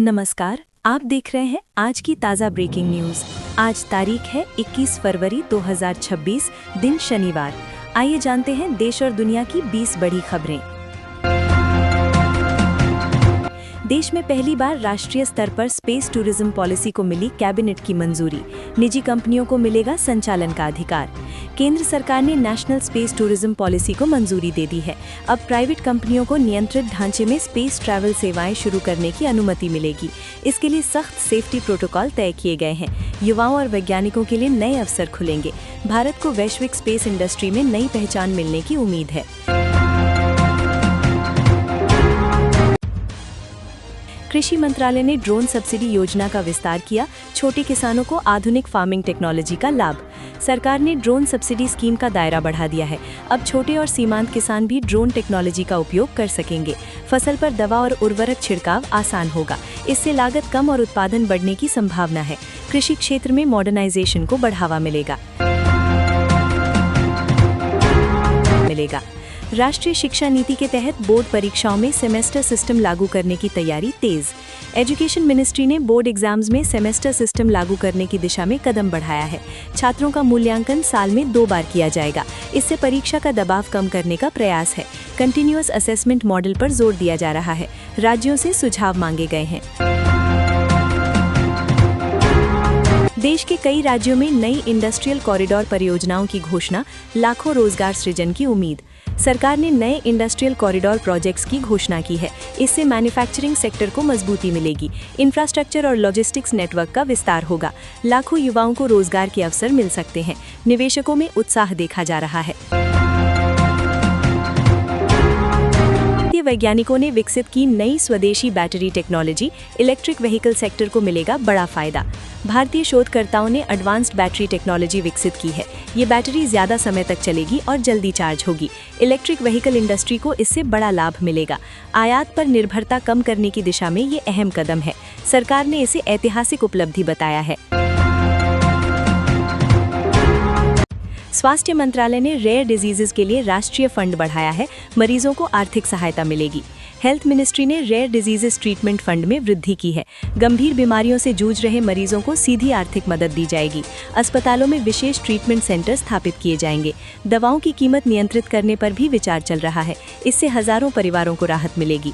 नमस्कार, आप देख रहे हैं आज की ताज़ा ब्रेकिंग न्यूज़। आज तारीख है 21 फरवरी 2026, दिन शनिवार। आइए जानते हैं देश और दुनिया की 20 बड़ी खबरें। देश में पहली बार राष्ट्रीय स्तर पर स्पेस टूरिज्म पॉलिसी को मिली कैबिनेट की मंजूरी। निजी कंपनियों को मिलेगा संचालन का अधिकार। केंद्र सरकार ने नेशनल स्पेस टूरिज्म पॉलिसी को मंजूरी दे दी है। अब प्राइवेट कंपनियों को नियंत्रित ढांचे में स्पेस ट्रैवल सेवाएं शुरू करने की अनुमति मिलेगी। इसके लिए सख्त सेफ्टी प्रोटोकॉल तय किए गए हैं। युवाओं और वैज्ञानिकों के लिए नए अवसर खुलेंगे। भारत को वैश्विक स्पेस इंडस्ट्री में नई पहचान मिलने की उम्मीद है। कृषि मंत्रालय ने ड्रोन सब्सिडी योजना का विस्तार किया। छोटे किसानों को आधुनिक फार्मिंग टेक्नोलॉजी का लाभ। सरकार ने ड्रोन सब्सिडी स्कीम का दायरा बढ़ा दिया है। अब छोटे और सीमांत किसान भी ड्रोन टेक्नोलॉजी का उपयोग कर सकेंगे। फसल पर दवा और उर्वरक छिड़काव आसान होगा। इससे लागत कम और उत्पादन बढ़ने की संभावना है। कृषि क्षेत्र में मॉडर्नाइजेशन को बढ़ावा मिलेगा। राष्ट्रीय शिक्षा नीति के तहत बोर्ड परीक्षाओं में सेमेस्टर सिस्टम लागू करने की तैयारी तेज। एजुकेशन मिनिस्ट्री ने बोर्ड एग्जाम्स में सेमेस्टर सिस्टम लागू करने की दिशा में कदम बढ़ाया है। छात्रों का मूल्यांकन साल में 2 बार किया जाएगा। इससे परीक्षा का दबाव कम करने का प्रयास है। कंटिन्यूअस असेसमेंट मॉडल पर जोर दिया जा रहा है। राज्यों से सुझाव मांगे गए हैं। देश के कई राज्यों में नई इंडस्ट्रियल कॉरिडोर परियोजनाओं की घोषणा। लाखों रोजगार सृजन की उम्मीद। सरकार ने नए इंडस्ट्रियल कॉरिडोर प्रोजेक्ट्स की घोषणा की है। इससे मैन्युफैक्चरिंग सेक्टर को मजबूती मिलेगी। इंफ्रास्ट्रक्चर और लॉजिस्टिक्स नेटवर्क का विस्तार होगा। लाखों युवाओं को रोजगार के अवसर मिल सकते हैं। निवेशकों में उत्साह देखा जा रहा है। वैज्ञानिकों ने विकसित की नई स्वदेशी battery technology. Electric vehicle sector को मिलेगा बड़ा फायदा। भारतीय शोधकर्ताओं ने एडवांस्ड बैटरी टेक्नोलॉजी विकसित की है। ये बैटरी ज्यादा समय तक चलेगी और जल्दी चार्ज होगी। इलेक्ट्रिक व्हीकल इंडस्ट्री को इससे बड़ा लाभ मिलेगा। आयात पर निर्भरता कम करने की दिशा में ये अहम कदम है। सरकार ने इसे ऐतिहासिक उपलब्धि बताया है। स्वास्थ्य मंत्रालय ने रेयर डिजीजेस के लिए राष्ट्रीय फंड बढ़ाया है। मरीजों को आर्थिक सहायता मिलेगी। हेल्थ मिनिस्ट्री ने रेयर डिजीजेस ट्रीटमेंट फंड में वृद्धि की है। गंभीर बीमारियों से जूझ रहे मरीजों को सीधी आर्थिक मदद दी जाएगी। अस्पतालों में विशेष ट्रीटमेंट सेंटर स्थापित किए जाएंगे। दवाओं की कीमत नियंत्रित करने पर भी विचार चल रहा है। इससे हजारों परिवारों को राहत मिलेगी।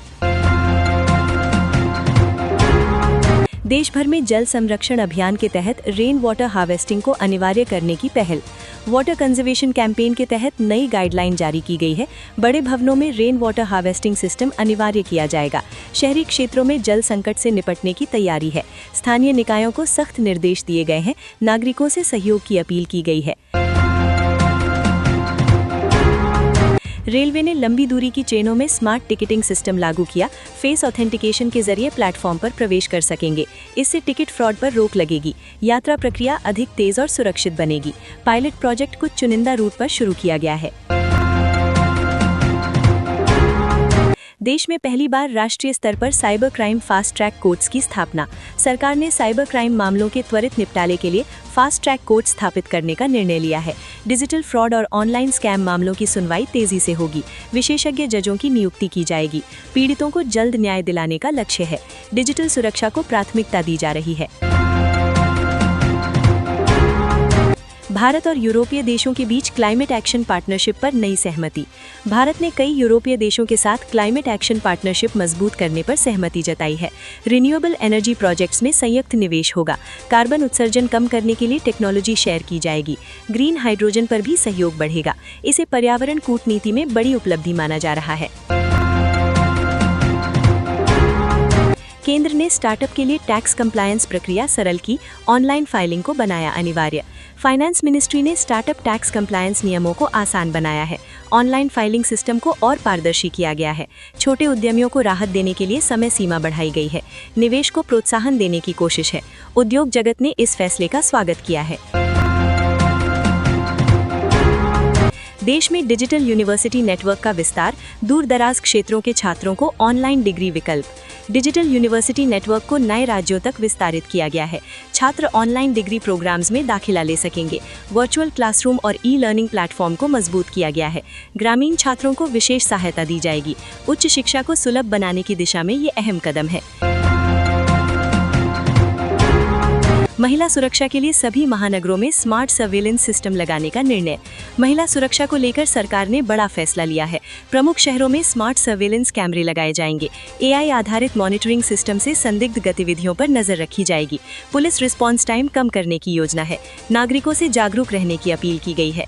देश भर में जल संरक्षण अभियान के तहत रेन वाटर हार्वेस्टिंग को अनिवार्य करने की पहल। वाटर कंजर्वेशन कैंपेन के तहत नई गाइडलाइन जारी की गई है। बड़े भवनों में रेन वाटर हार्वेस्टिंग सिस्टम अनिवार्य किया जाएगा। शहरी क्षेत्रों में जल संकट से निपटने की तैयारी है। स्थानीय निकायों को सख्त निर्देश दिए गए हैं। नागरिकों से सहयोग की अपील की गई है। रेलवे ने लंबी दूरी की ट्रेनों में स्मार्ट टिकटिंग सिस्टम लागू किया। फेस ऑथेंटिकेशन के जरिए प्लेटफॉर्म पर प्रवेश कर सकेंगे। इससे टिकट फ्रॉड पर रोक लगेगी। यात्रा प्रक्रिया अधिक तेज और सुरक्षित बनेगी। पायलट प्रोजेक्ट कुछ चुनिंदा रूट पर शुरू किया गया है। देश में पहली बार राष्ट्रीय स्तर पर cyber crime fast track courts की स्थापना। सरकार ने साइबर क्राइम मामलों के त्वरित निपटारे के लिए फास्ट ट्रैक कोर्ट स्थापित करने का निर्णय लिया है। डिजिटल फ्रॉड और ऑनलाइन स्कैम मामलों की सुनवाई तेजी से होगी। विशेषज्ञ जजों की नियुक्ति की जाएगी। पीड़ितों को जल्द न्याय दिलाने का लक्ष्य है। डिजिटल सुरक्षा को प्राथमिकता दी जा रही है। भारत और यूरोपीय देशों के बीच क्लाइमेट एक्शन पार्टनरशिप पर नई सहमति। भारत ने कई यूरोपीय देशों के साथ क्लाइमेट एक्शन पार्टनरशिप मजबूत करने पर सहमति जताई है। रिन्यूएबल एनर्जी प्रोजेक्ट्स में संयुक्त निवेश होगा। कार्बन उत्सर्जन कम करने के लिए टेक्नोलॉजी शेयर की जाएगी। ग्रीन हाइड्रोजन पर भी सहयोग बढ़ेगा। इसे पर्यावरण कूटनीति में बड़ी उपलब्धि माना जा रहा है। केंद्र ने स्टार्टअप के लिए टैक्स कंप्लायंस प्रक्रिया सरल की। ऑनलाइन फाइलिंग को बनाया अनिवार्य। फाइनेंस मिनिस्ट्री ने स्टार्टअप टैक्स कंप्लायंस नियमों को आसान बनाया है। ऑनलाइन फाइलिंग सिस्टम को और पारदर्शी किया गया है। छोटे उद्यमियों को राहत देने के लिए समय सीमा बढ़ाई गई है। निवेश को प्रोत्साहन देने की कोशिश है। उद्योग जगत ने इस फैसले का स्वागत किया है। देश में डिजिटल यूनिवर्सिटी नेटवर्क का विस्तार। दूर दराज क्षेत्रों के छात्रों को ऑनलाइन डिग्री विकल्प। डिजिटल यूनिवर्सिटी नेटवर्क को नए राज्यों तक विस्तारित किया गया है। छात्र ऑनलाइन डिग्री प्रोग्राम्स में दाखिला ले सकेंगे। वर्चुअल क्लासरूम और ई लर्निंग प्लेटफॉर्म को मजबूत किया गया है। ग्रामीण छात्रों को विशेष सहायता दी जाएगी। उच्च शिक्षा को सुलभ बनाने की दिशा में ये अहम कदम है। महिला सुरक्षा के लिए सभी महानगरों में स्मार्ट सर्वेलेंस सिस्टम लगाने का निर्णय। महिला सुरक्षा को लेकर सरकार ने बड़ा फैसला लिया है। प्रमुख शहरों में स्मार्ट सर्वेलेंस कैमरे लगाए जाएंगे। AI आधारित मॉनिटरिंग सिस्टम से संदिग्ध गतिविधियों पर नजर रखी जाएगी। पुलिस रिस्पॉन्स टाइम कम करने की योजना है। नागरिकों से जागरूक रहने की अपील की गई है।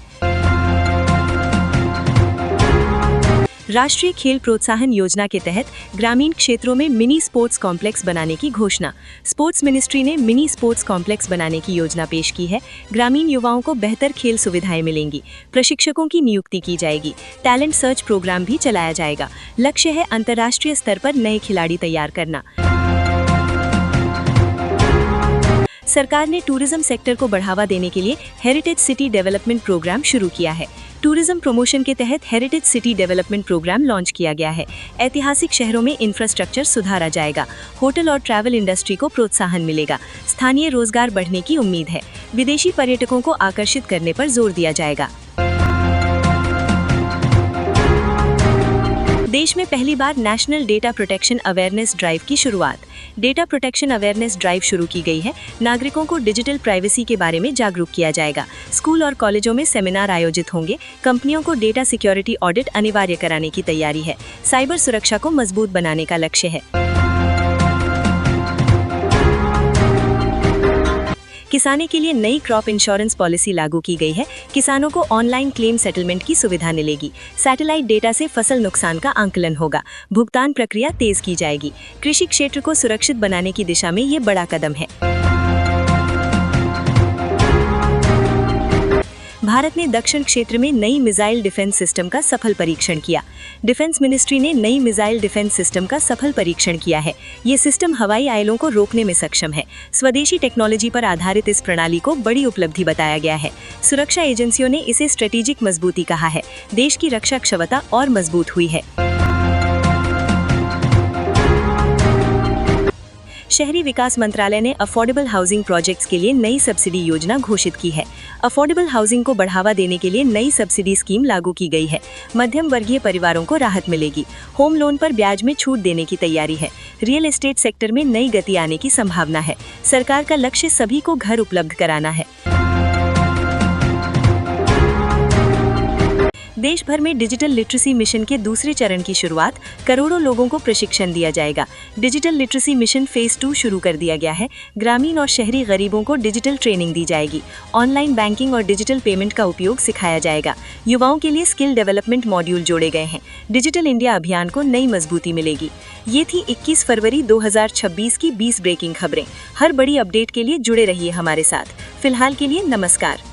राष्ट्रीय खेल प्रोत्साहन योजना के तहत ग्रामीण क्षेत्रों में मिनी स्पोर्ट्स कॉम्प्लेक्स बनाने की घोषणा। स्पोर्ट्स मिनिस्ट्री ने मिनी स्पोर्ट्स कॉम्प्लेक्स बनाने की योजना पेश की है। ग्रामीण युवाओं को बेहतर खेल सुविधाएं मिलेंगी। प्रशिक्षकों की नियुक्ति की जाएगी। टैलेंट सर्च प्रोग्राम भी चलाया जाएगा। लक्ष्य है अंतर्राष्ट्रीय स्तर पर नए खिलाड़ी तैयार करना। सरकार ने टूरिज्म सेक्टर को बढ़ावा देने के लिए हेरिटेज सिटी डेवलपमेंट प्रोग्राम शुरू किया है। टूरिज्म प्रमोशन के तहत heritage city development programme launch किया गया है। ऐतिहासिक शहरों में इंफ्रास्ट्रक्चर सुधारा जाएगा। होटल और ट्रैवल इंडस्ट्री को प्रोत्साहन मिलेगा। स्थानीय रोजगार बढ़ने की उम्मीद है। विदेशी पर्यटकों को आकर्षित करने पर जोर दिया जाएगा। देश में पहली बार national data protection awareness drive की शुरुआत। डेटा प्रोटेक्शन अवेयरनेस ड्राइव शुरू की गई है। नागरिकों को डिजिटल प्राइवेसी के बारे में जागरूक किया जाएगा। स्कूल और कॉलेजों में सेमिनार आयोजित होंगे। कंपनियों को डेटा सिक्योरिटी ऑडिट अनिवार्य कराने की तैयारी है। साइबर सुरक्षा को मजबूत बनाने का लक्ष्य है। किसानों के लिए नई क्रॉप इंश्योरेंस पॉलिसी लागू की गई है। किसानों को ऑनलाइन क्लेम सेटलमेंट की सुविधा मिलेगी। सैटेलाइट डेटा से फसल नुकसान का आंकलन होगा। भुगतान प्रक्रिया तेज की जाएगी। कृषि क्षेत्र को सुरक्षित बनाने की दिशा में ये बड़ा कदम है। भारत ने दक्षिण क्षेत्र में नई मिसाइल डिफेंस सिस्टम का सफल परीक्षण किया। डिफेंस मिनिस्ट्री ने नई मिसाइल डिफेंस सिस्टम का सफल परीक्षण किया है। ये सिस्टम हवाई आयलों को रोकने में सक्षम है। स्वदेशी टेक्नोलॉजी पर आधारित इस प्रणाली को बड़ी उपलब्धि बताया गया है। सुरक्षा एजेंसियों ने इसे स्ट्रेटेजिक मजबूती कहा है। देश की रक्षा क्षमता और मजबूत हुई है। शहरी विकास मंत्रालय ने अफोर्डेबल हाउसिंग प्रोजेक्ट्स के लिए नई सब्सिडी योजना घोषित की है। अफोर्डेबल हाउसिंग को बढ़ावा देने के लिए नई सब्सिडी स्कीम लागू की गई है। मध्यम वर्गीय परिवारों को राहत मिलेगी। होम लोन पर ब्याज में छूट देने की तैयारी है। रियल एस्टेट सेक्टर में नई गति आने की संभावना है। सरकार का लक्ष्य सभी को घर उपलब्ध कराना है। देश भर में डिजिटल लिटरेसी मिशन के दूसरे चरण की शुरुआत। करोड़ों लोगों को प्रशिक्षण दिया जाएगा। डिजिटल लिटरेसी मिशन फेज 2 शुरू कर दिया गया है। ग्रामीण और शहरी गरीबों को डिजिटल ट्रेनिंग दी जाएगी। ऑनलाइन बैंकिंग और डिजिटल पेमेंट का उपयोग सिखाया जाएगा। युवाओं के लिए स्किल डेवलपमेंट मॉड्यूल जोड़े गए हैं। डिजिटल इंडिया अभियान को नई मजबूती मिलेगी। ये थी 21 फरवरी 2026 की 20 ब्रेकिंग खबरें। हर बड़ी अपडेट के लिए जुड़े रहिए हमारे साथ। फिलहाल के लिए नमस्कार।